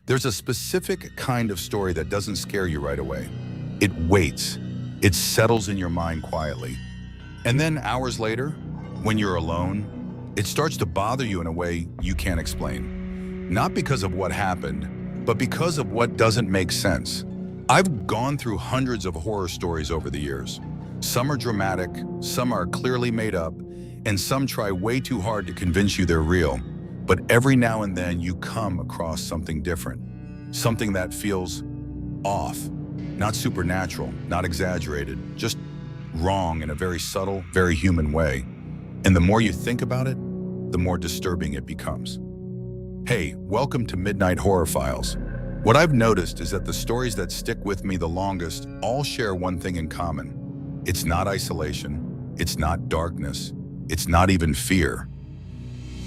There's a specific kind of story that doesn't scare you right away. It waits. It settles in your mind quietly. And then hours later, when you're alone, it starts to bother you in a way you can't explain. Not because of what happened, but because of what doesn't make sense. I've gone through hundreds of horror stories over the years. Some are dramatic, some are clearly made up, and some try way too hard to convince you they're real. But every now and then you come across something different, something that feels off, not supernatural, not exaggerated, just wrong in a very subtle, very human way. And the more you think about it, the more disturbing it becomes. Hey, welcome to Midnight Horror Files. What I've noticed is that the stories that stick with me the longest all share one thing in common. It's not isolation, it's not darkness, it's not even fear.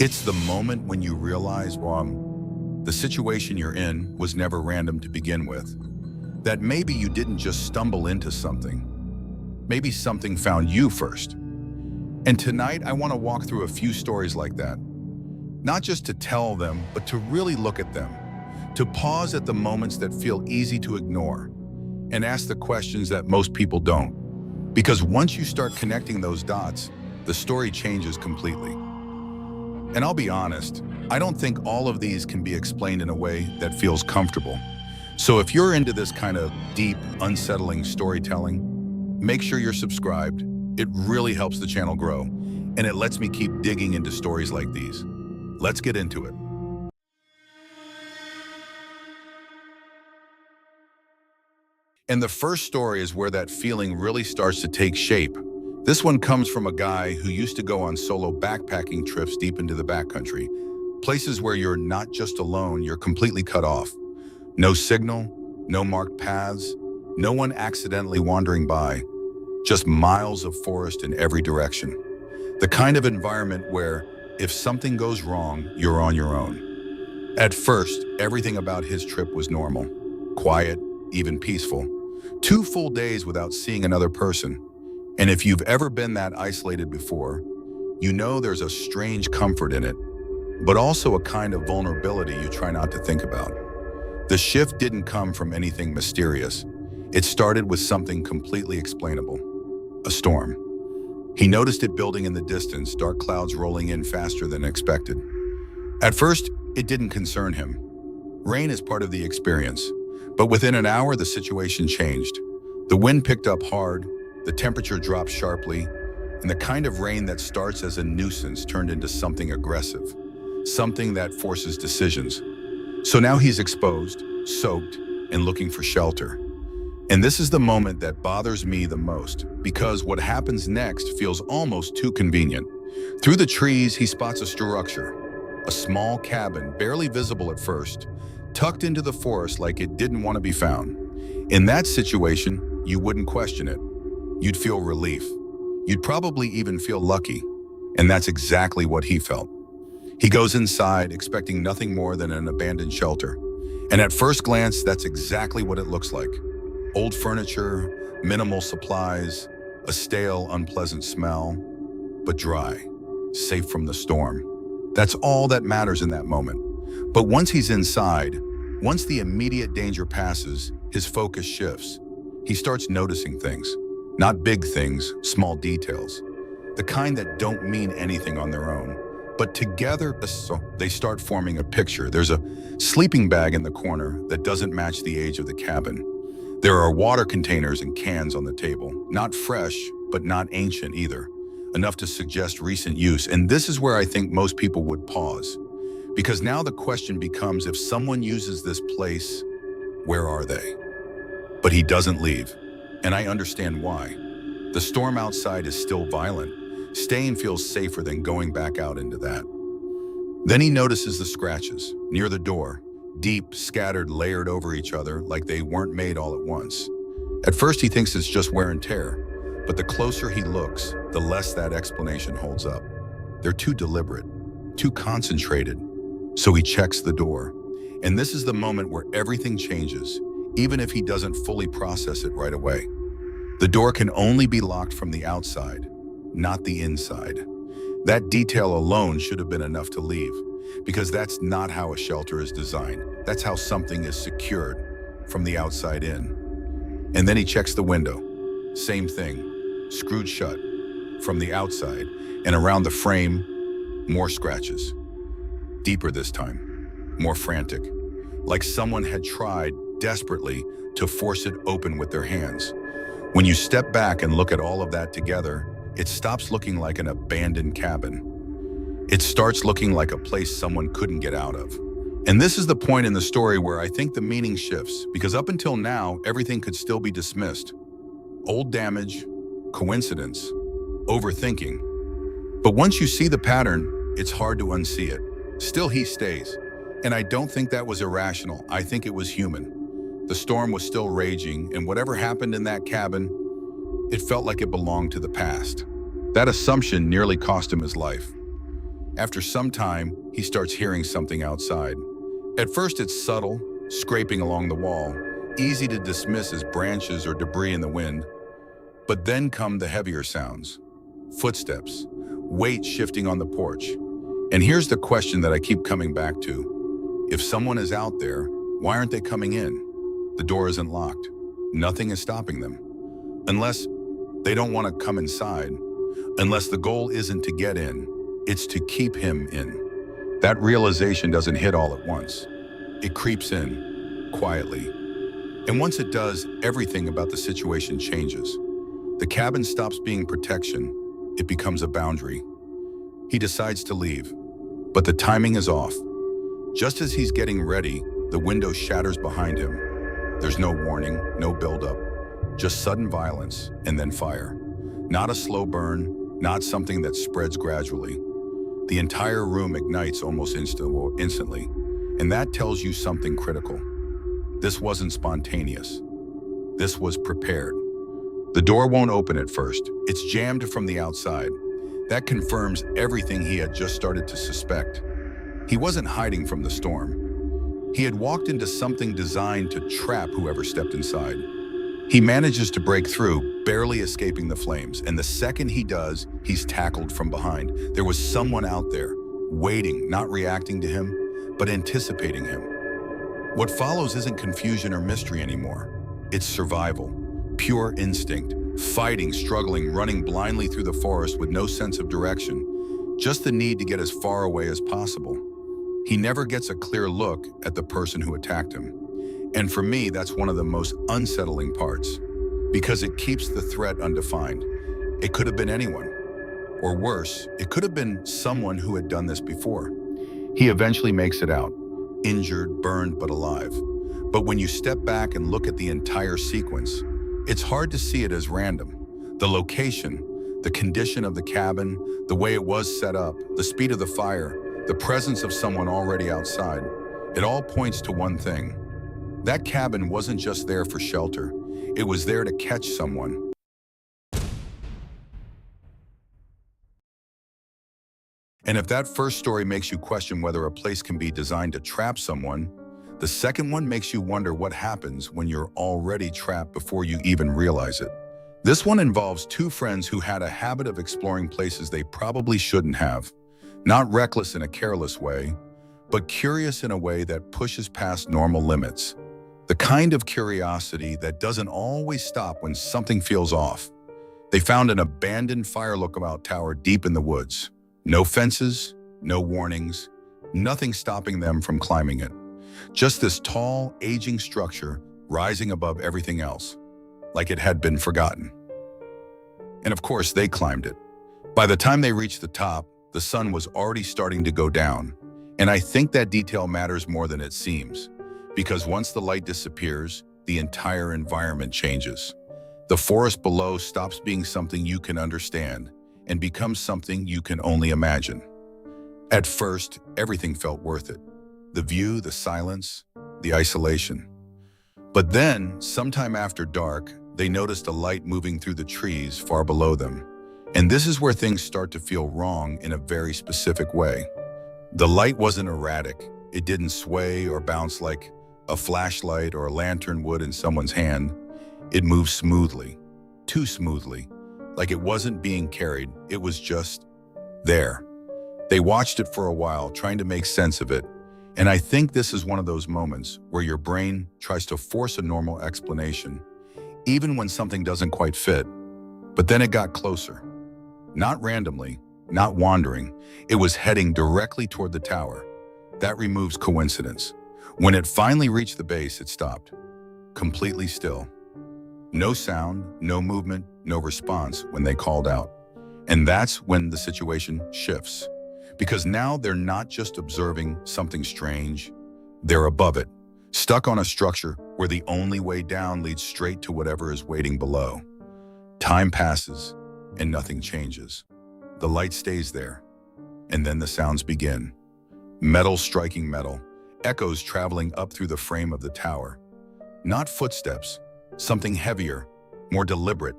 It's the moment when you realize, the situation you're in was never random to begin with. That maybe you didn't just stumble into something. Maybe something found you first. And tonight, I want to walk through a few stories like that. Not just to tell them, but to really look at them. To pause at the moments that feel easy to ignore. And ask the questions that most people don't. Because once you start connecting those dots, the story changes completely. And I'll be honest, I don't think all of these can be explained in a way that feels comfortable. So if you're into this kind of deep, unsettling storytelling, make sure you're subscribed. It really helps the channel grow, and it lets me keep digging into stories like these. Let's get into it. And the first story is where that feeling really starts to take shape. This one comes from a guy who used to go on solo backpacking trips deep into the backcountry, places where you're not just alone, you're completely cut off. No signal, no marked paths, no one accidentally wandering by, just miles of forest in every direction. The kind of environment where if something goes wrong, you're on your own. At first, everything about his trip was normal, quiet, even peaceful. 2 full days without seeing another person. And if you've ever been that isolated before, you know there's a strange comfort in it, but also a kind of vulnerability you try not to think about. The shift didn't come from anything mysterious. It started with something completely explainable, a storm. He noticed it building in the distance, dark clouds rolling in faster than expected. At first, it didn't concern him. Rain is part of the experience, but within an hour, the situation changed. The wind picked up hard, the temperature dropped sharply, and the kind of rain that starts as a nuisance turned into something aggressive, something that forces decisions. So now he's exposed, soaked, and looking for shelter. And this is the moment that bothers me the most, because what happens next feels almost too convenient. Through the trees, he spots a structure, a small cabin, barely visible at first, tucked into the forest like it didn't want to be found. In that situation, you wouldn't question it. You'd feel relief. You'd probably even feel lucky. And that's exactly what he felt. He goes inside, expecting nothing more than an abandoned shelter. And at first glance, that's exactly what it looks like. Old furniture, minimal supplies, a stale, unpleasant smell, but dry, safe from the storm. That's all that matters in that moment. But once he's inside, once the immediate danger passes, his focus shifts. He starts noticing things. Not big things, small details. The kind that don't mean anything on their own. But together, they start forming a picture. There's a sleeping bag in the corner that doesn't match the age of the cabin. There are water containers and cans on the table. Not fresh, but not ancient either. Enough to suggest recent use. And this is where I think most people would pause. Because now the question becomes, if someone uses this place, where are they? But he doesn't leave. And I understand why. The storm outside is still violent. Staying feels safer than going back out into that. Then he notices the scratches near the door, deep, scattered, layered over each other like they weren't made all at once. At first he thinks it's just wear and tear, but the closer he looks, the less that explanation holds up. They're too deliberate, too concentrated. So he checks the door. And this is the moment where everything changes, even if he doesn't fully process it right away. The door can only be locked from the outside, not the inside. That detail alone should have been enough to leave. because that's not how a shelter is designed. That's how something is secured from the outside in. And then he checks the window. Same thing, screwed shut from the outside, and around the frame, more scratches. Deeper this time, more frantic, like someone had tried desperately to force it open with their hands. When you step back and look at all of that together, it stops looking like an abandoned cabin. It starts looking like a place someone couldn't get out of. And this is the point in the story where I think the meaning shifts, because up until now, everything could still be dismissed. Old damage, coincidence, overthinking. But once you see the pattern, it's hard to unsee it. Still, he stays. And I don't think that was irrational. I think it was human. The storm was still raging, and whatever happened in that cabin, it felt like it belonged to the past. That assumption nearly cost him his life. After some time, he starts hearing something outside. At first, it's subtle, scraping along the wall, easy to dismiss as branches or debris in the wind. But then come the heavier sounds. Footsteps, weight shifting on the porch. And here's the question that I keep coming back to. If someone is out there, why aren't they coming in? The door isn't locked. Nothing is stopping them. Unless they don't want to come inside. Unless the goal isn't to get in, it's to keep him in. That realization doesn't hit all at once. It creeps in, quietly. And once it does, everything about the situation changes. The cabin stops being protection. It becomes a boundary. He decides to leave, but the timing is off. Just as he's getting ready, the window shatters behind him. There's no warning, no buildup, just sudden violence and then fire. Not a slow burn, not something that spreads gradually. The entire room ignites almost instantly, and that tells you something critical. This wasn't spontaneous. This was prepared. The door won't open at first. It's jammed from the outside. That confirms everything he had just started to suspect. He wasn't hiding from the storm. He had walked into something designed to trap whoever stepped inside. He manages to break through, barely escaping the flames, and the second he does, he's tackled from behind. There was someone out there, waiting, not reacting to him, but anticipating him. What follows isn't confusion or mystery anymore. It's survival, pure instinct, fighting, struggling, running blindly through the forest with no sense of direction, just the need to get as far away as possible. He never gets a clear look at the person who attacked him. And for me, that's one of the most unsettling parts, because it keeps the threat undefined. It could have been anyone. Or worse, it could have been someone who had done this before. He eventually makes it out, injured, burned, but alive. But when you step back and look at the entire sequence, it's hard to see it as random. The location, the condition of the cabin, the way it was set up, the speed of the fire, the presence of someone already outside, it all points to one thing. That cabin wasn't just there for shelter. It was there to catch someone. And if that first story makes you question whether a place can be designed to trap someone, the second one makes you wonder what happens when you're already trapped before you even realize it. This one involves two friends who had a habit of exploring places they probably shouldn't have. Not reckless in a careless way, but curious in a way that pushes past normal limits. The kind of curiosity that doesn't always stop when something feels off. They found an abandoned fire lookout tower deep in the woods. No fences, no warnings, nothing stopping them from climbing it. Just this tall, aging structure rising above everything else, like it had been forgotten. And of course, they climbed it. By the time they reached the top, the sun was already starting to go down. And I think that detail matters more than it seems. Because once the light disappears, the entire environment changes. The forest below stops being something you can understand and becomes something you can only imagine. At first, everything felt worth it. The view, the silence, the isolation. But then, sometime after dark, they noticed a light moving through the trees far below them. And this is where things start to feel wrong in a very specific way. The light wasn't erratic. It didn't sway or bounce like a flashlight or a lantern would in someone's hand. It moved smoothly, too smoothly, like it wasn't being carried. It was just there. They watched it for a while, trying to make sense of it. And I think this is one of those moments where your brain tries to force a normal explanation, even when something doesn't quite fit. But then it got closer. Not randomly, not wandering. It was heading directly toward the tower. That removes coincidence. When it finally reached the base, it stopped. Completely still. No sound, no movement, no response when they called out. And that's when the situation shifts. Because now they're not just observing something strange, they're above it, stuck on a structure where the only way down leads straight to whatever is waiting below. Time passes and nothing changes. The light stays there, and then the sounds begin. Metal striking metal, echoes traveling up through the frame of the tower. Not footsteps, something heavier, more deliberate.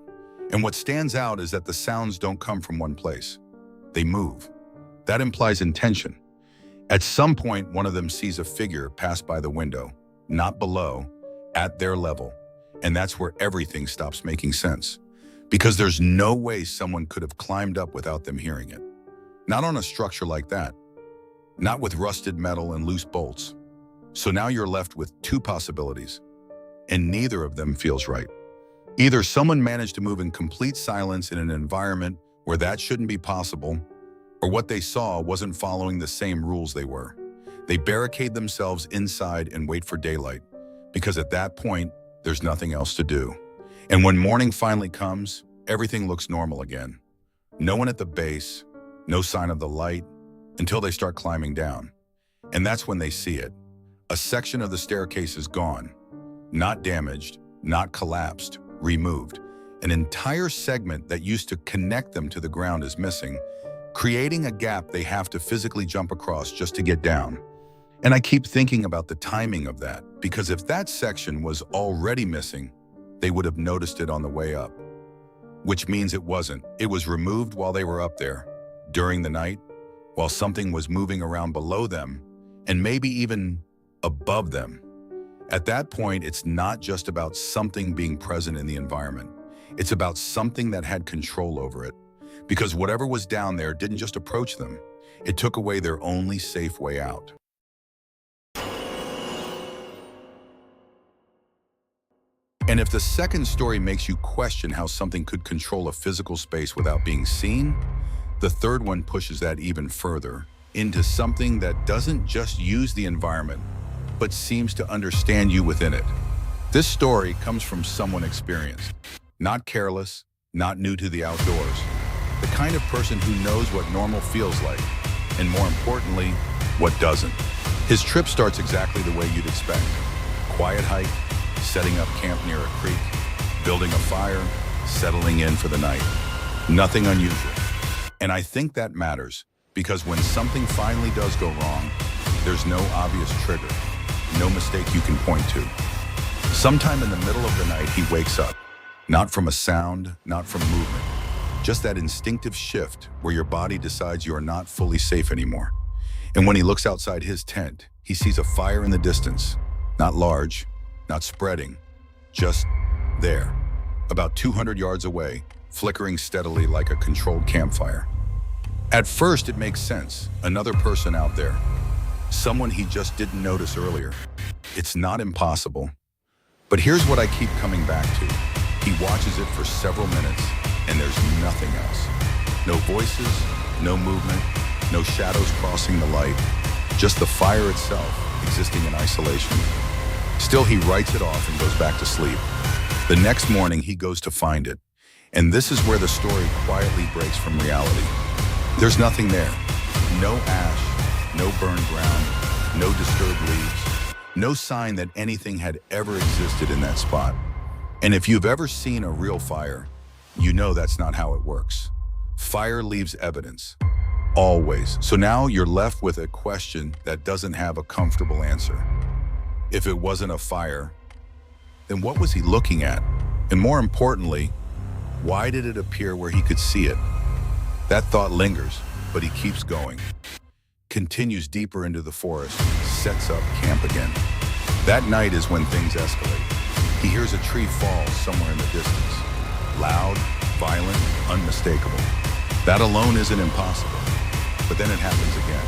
And what stands out is that the sounds don't come from one place. They move. That implies intention. At some point, one of them sees a figure pass by the window, not below, at their level. And that's where everything stops making sense. Because there's no way someone could have climbed up without them hearing it. Not on a structure like that. Not with rusted metal and loose bolts. So now you're left with two possibilities. And neither of them feels right. Either someone managed to move in complete silence in an environment where that shouldn't be possible, or what they saw wasn't following the same rules they were. They barricade themselves inside and wait for daylight, because at that point, there's nothing else to do. And when morning finally comes, everything looks normal again. No one at the base, no sign of the light, until they start climbing down. And that's when they see it. A section of the staircase is gone. Not damaged, not collapsed, removed. An entire segment that used to connect them to the ground is missing, creating a gap they have to physically jump across just to get down. And I keep thinking about the timing of that, because if that section was already missing, they would have noticed it on the way up. Which means it wasn't. It was removed while they were up there, during the night, while something was moving around below them, and maybe even above them. At that point, it's not just about something being present in the environment. It's about something that had control over it. Because whatever was down there didn't just approach them, it took away their only safe way out. And if the second story makes you question how something could control a physical space without being seen, the third one pushes that even further into something that doesn't just use the environment, but seems to understand you within it. This story comes from someone experienced, not careless, not new to the outdoors. The kind of person who knows what normal feels like, and more importantly, what doesn't. His trip starts exactly the way you'd expect. Quiet hike, setting up camp near a creek, building a fire, settling in for the night. Nothing unusual. And I think that matters, because when something finally does go wrong, there's no obvious trigger, no mistake you can point to. Sometime in the middle of the night, he wakes up. Not from a sound, not from movement. Just that instinctive shift where your body decides you are not fully safe anymore. And when he looks outside his tent, he sees a fire in the distance. Not large, not spreading, just there. About 200 yards away, flickering steadily like a controlled campfire. At first, it makes sense. Another person out there. Someone he just didn't notice earlier. It's not impossible. But here's what I keep coming back to. He watches it for several minutes, and there's nothing else. No voices, no movement, no shadows crossing the light, just the fire itself existing in isolation. Still, he writes it off and goes back to sleep. The next morning, he goes to find it. And this is where the story quietly breaks from reality. There's nothing there. No ash, no burned ground, no disturbed leaves, no sign that anything had ever existed in that spot. And if you've ever seen a real fire, you know that's not how it works. Fire leaves evidence, always. So now you're left with a question that doesn't have a comfortable answer. If it wasn't a fire, then what was he looking at? And more importantly, why did it appear where he could see it? That thought lingers, but he keeps going. Continues deeper into the forest, sets up camp again. That night is when things escalate. He hears a tree fall somewhere in the distance. Loud, violent, unmistakable. That alone isn't impossible. But then it happens again.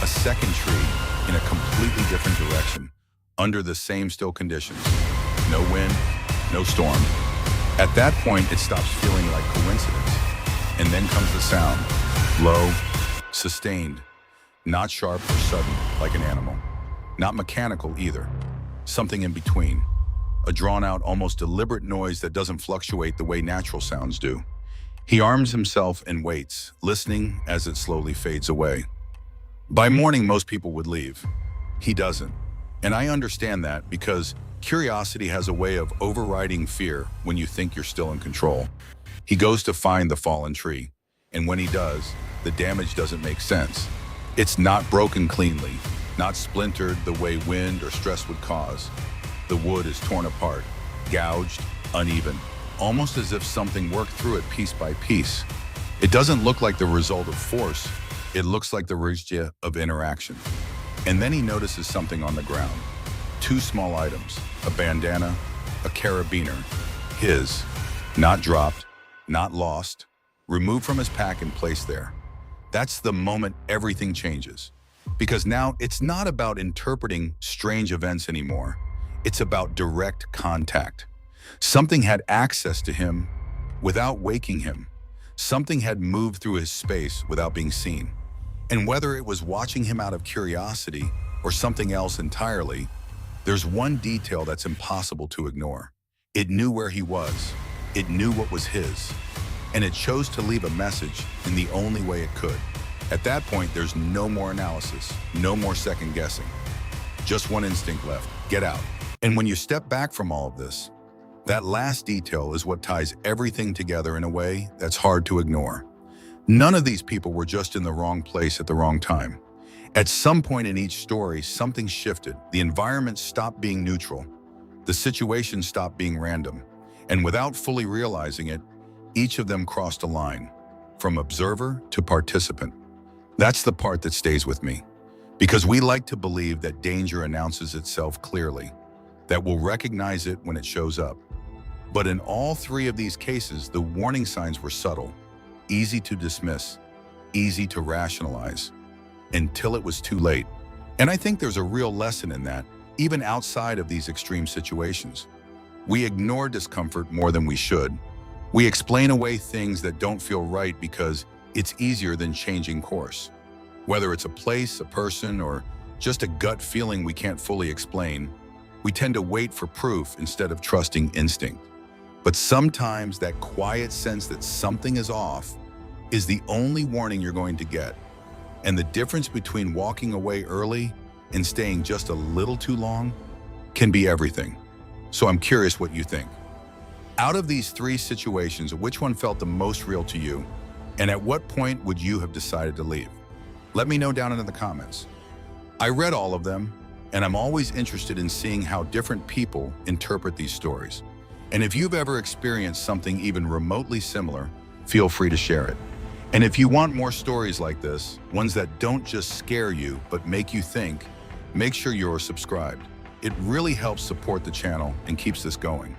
A second tree in a completely different direction, under the same still conditions. No wind, no storm. At that point, it stops feeling like coincidence. And then comes the sound. Low, sustained, not sharp or sudden like an animal. Not mechanical either. Something in between. A drawn-out, almost deliberate noise that doesn't fluctuate the way natural sounds do. He arms himself and waits, listening as it slowly fades away. By morning, most people would leave. He doesn't. And I understand that because curiosity has a way of overriding fear when you think you're still in control. He goes to find the fallen tree, and when he does, the damage doesn't make sense. It's not broken cleanly, not splintered the way wind or stress would cause. The wood is torn apart, gouged, uneven, almost as if something worked through it piece by piece. It doesn't look like the result of force, it looks like the result of interaction. And then he notices something on the ground. Two small items, a bandana, a carabiner. His, not dropped, not lost, removed from his pack and placed there. That's the moment everything changes. Because now it's not about interpreting strange events anymore. It's about direct contact. Something had access to him without waking him. Something had moved through his space without being seen. And whether it was watching him out of curiosity or something else entirely, there's one detail that's impossible to ignore. It knew where he was. It knew what was his. And it chose to leave a message in the only way it could. At that point, there's no more analysis, no more second guessing. Just one instinct left, get out. And when you step back from all of this, that last detail is what ties everything together in a way that's hard to ignore. None of these people were just in the wrong place at the wrong time. At some point in each story, something shifted. The environment stopped being neutral. The situation stopped being random. And without fully realizing it, each of them crossed a line, from observer to participant. That's the part that stays with me, because we like to believe that danger announces itself clearly, that we'll recognize it when it shows up. But in all three of these cases, the warning signs were subtle, easy to dismiss, easy to rationalize, until it was too late. And I think there's a real lesson in that, even outside of these extreme situations. We ignore discomfort more than we should. We explain away things that don't feel right because it's easier than changing course. Whether it's a place, a person, or just a gut feeling we can't fully explain, we tend to wait for proof instead of trusting instinct. But sometimes that quiet sense that something is off is the only warning you're going to get. And the difference between walking away early and staying just a little too long can be everything. So I'm curious what you think. Out of these three situations, which one felt the most real to you? And at what point would you have decided to leave? Let me know down in the comments. I read all of them, and I'm always interested in seeing how different people interpret these stories. And if you've ever experienced something even remotely similar, feel free to share it. And if you want more stories like this, ones that don't just scare you, but make you think, make sure you're subscribed. It really helps support the channel and keeps this going.